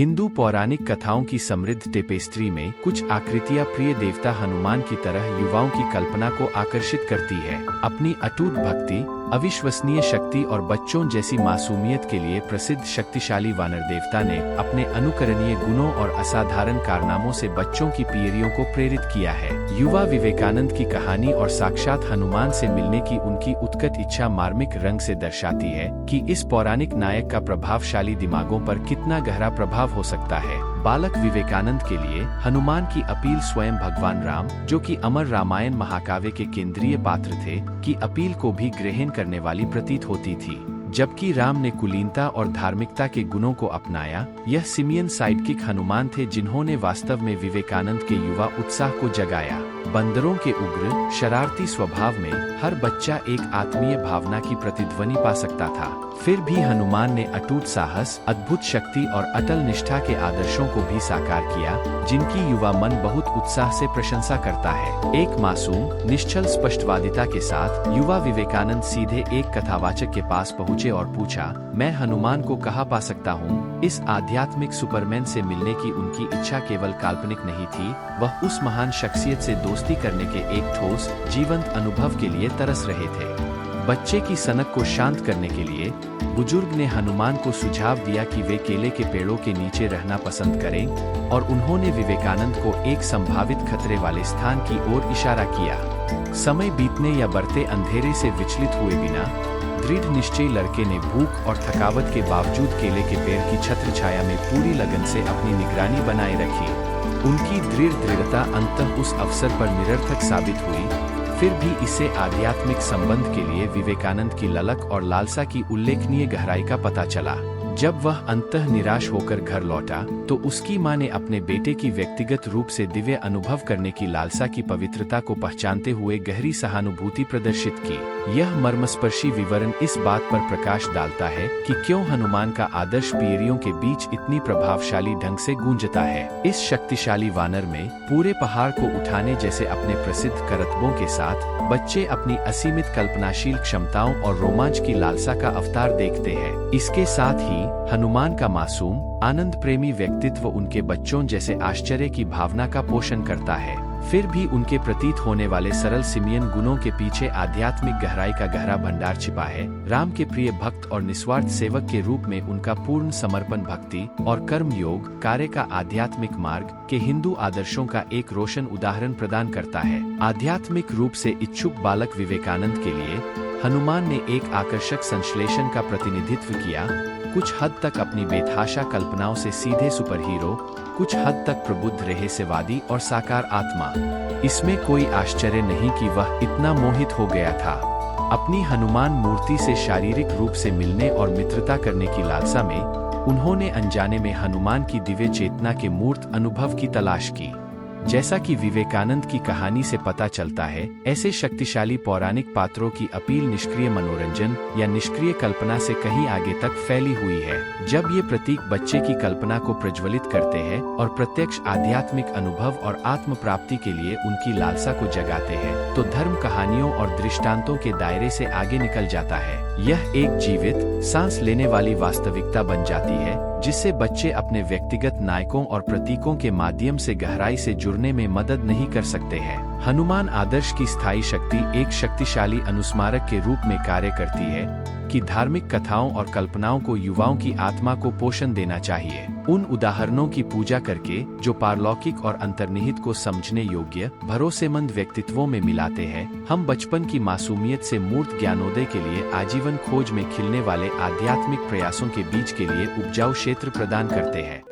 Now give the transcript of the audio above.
हिंदू पौराणिक कथाओं की समृद्ध टेपेस्ट्री में कुछ आकृतियां प्रिय देवता हनुमान की तरह युवाओं की कल्पना को आकर्षित करती है। अपनी अटूट भक्ति, अविश्वसनीय शक्ति और बच्चों जैसी मासूमियत के लिए प्रसिद्ध शक्तिशाली वानर देवता ने अपने अनुकरणीय गुणों और असाधारण कारनामों से बच्चों की पीढ़ियों को प्रेरित किया है। युवा विवेकानंद की कहानी और साक्षात हनुमान से मिलने की उनकी उत्कट इच्छा मार्मिक रंग से दर्शाती है कि इस पौराणिक नायक का प्रभावशाली दिमागों पर कितना गहरा प्रभाव हो सकता है। बालक विवेकानंद के लिए हनुमान की अपील स्वयं भगवान राम, जो कि अमर रामायण महाकाव्य के केंद्रीय पात्र थे, की अपील को भी ग्रहण करने वाली प्रतीत होती थी। जबकि राम ने कुलीनता और धार्मिकता के गुणों को अपनाया, यह सिमियन साइडकिक हनुमान थे जिन्होंने वास्तव में विवेकानंद के युवा उत्साह को जगाया। बंदरों के उग्र, शरारती स्वभाव में हर बच्चा एक आत्मीय भावना की प्रतिध्वनि पा सकता था। फिर भी हनुमान ने अटूट साहस, अद्भुत शक्ति और अटल निष्ठा के आदर्शों को भी साकार किया, जिनकी युवा मन बहुत उत्साह से प्रशंसा करता है। एक मासूम, निश्चल स्पष्टवादिता के साथ युवा विवेकानंद सीधे एक कथावाचक के पास पहुँचे और पूछा, मैं हनुमान को कहाँ पा सकता हूँ? इस आध्यात्मिक सुपरमैन से मिलने की उनकी इच्छा केवल काल्पनिक नहीं थी, वह उस महान शख्सियत से दोस्ती करने के एक ठोस, जीवंत अनुभव के लिए तरस रहे थे। बच्चे की सनक को शांत करने के लिए बुजुर्ग ने हनुमान को सुझाव दिया कि वे केले के पेड़ों के नीचे रहना पसंद करें, और उन्होंने विवेकानंद को एक संभावित खतरे वाले स्थान की ओर इशारा किया। समय बीतने या बढ़ते अंधेरे से विचलित हुए बिना दृढ़ निश्चयी लड़के ने भूख और थकावट के बावजूद केले के पेड़ की छत्र छाया में पूरी लगन से अपनी निगरानी बनाए रखी। उनकी दृढ़ता अंततः उस अवसर पर निरर्थक साबित हुई। फिर भी इसे आध्यात्मिक संबंध के लिए विवेकानंद की ललक और लालसा की उल्लेखनीय गहराई का पता चला। जब वह अंततः निराश होकर घर लौटा, तो उसकी मां ने अपने बेटे की व्यक्तिगत रूप से दिव्य अनुभव करने की लालसा की पवित्रता को पहचानते हुए गहरी सहानुभूति प्रदर्शित की। यह मर्मस्पर्शी विवरण इस बात पर प्रकाश डालता है कि क्यों हनुमान का आदर्श पीढ़ियों के बीच इतनी प्रभावशाली ढंग से गूंजता है। इस शक्तिशाली वानर में पूरे पहाड़ को उठाने जैसे अपने प्रसिद्ध करतबों के साथ बच्चे अपनी असीमित कल्पनाशील क्षमताओं और रोमांच की लालसा का अवतार देखते हैं। इसके साथ ही हनुमान का मासूम, आनंद प्रेमी व्यक्तित्व उनके बच्चों जैसे आश्चर्य की भावना का पोषण करता है। फिर भी उनके प्रतीत होने वाले सरल सिमियन गुणों के पीछे आध्यात्मिक गहराई का गहरा भंडार छिपा है। राम के प्रिय भक्त और निस्वार्थ सेवक के रूप में उनका पूर्ण समर्पण भक्ति और कर्म योग कार्य का आध्यात्मिक मार्ग के हिंदू आदर्शों का एक रोशन उदाहरण प्रदान करता है। आध्यात्मिक रूप से इच्छुक बालक विवेकानंद के लिए हनुमान ने एक आकर्षक संश्लेषण का प्रतिनिधित्व किया। कुछ हद तक अपनी बेतहाशा कल्पनाओं से सीधे सुपर हीरो, कुछ हद तक प्रबुद्ध रहस्यवादी और साकार आत्मा। इसमें कोई आश्चर्य नहीं कि वह इतना मोहित हो गया था। अपनी हनुमान मूर्ति से शारीरिक रूप से मिलने और मित्रता करने की लालसा में उन्होंने अनजाने में हनुमान की दिव्य चेतना के मूर्त अनुभव की तलाश की। जैसा कि विवेकानंद की कहानी से पता चलता है, ऐसे शक्तिशाली पौराणिक पात्रों की अपील निष्क्रिय मनोरंजन या निष्क्रिय कल्पना से कहीं आगे तक फैली हुई है। जब ये प्रतीक बच्चे की कल्पना को प्रज्वलित करते हैं और प्रत्यक्ष आध्यात्मिक अनुभव और आत्म प्राप्ति के लिए उनकी लालसा को जगाते हैं, तो धर्म कहानियों और दृष्टांतों के दायरे से आगे निकल जाता है। यह एक जीवित, सांस लेने वाली वास्तविकता बन जाती है, जिससे बच्चे अपने व्यक्तिगत नायकों और प्रतीकों के माध्यम से गहराई से जुड़ने में मदद नहीं कर सकते हैं। हनुमान आदर्श की स्थायी शक्ति एक शक्तिशाली अनुस्मारक के रूप में कार्य करती है कि धार्मिक कथाओं और कल्पनाओं को युवाओं की आत्मा को पोषण देना चाहिए। उन उदाहरणों की पूजा करके जो पारलौकिक और अंतर्निहित को समझने योग्य, भरोसेमंद व्यक्तित्वों में मिलाते हैं, हम बचपन की मासूमियत से मूर्त ज्ञानोदय के लिए आजीवन खोज में खिलने वाले आध्यात्मिक प्रयासों के बीज के लिए उपजाऊ क्षेत्र प्रदान करते हैं।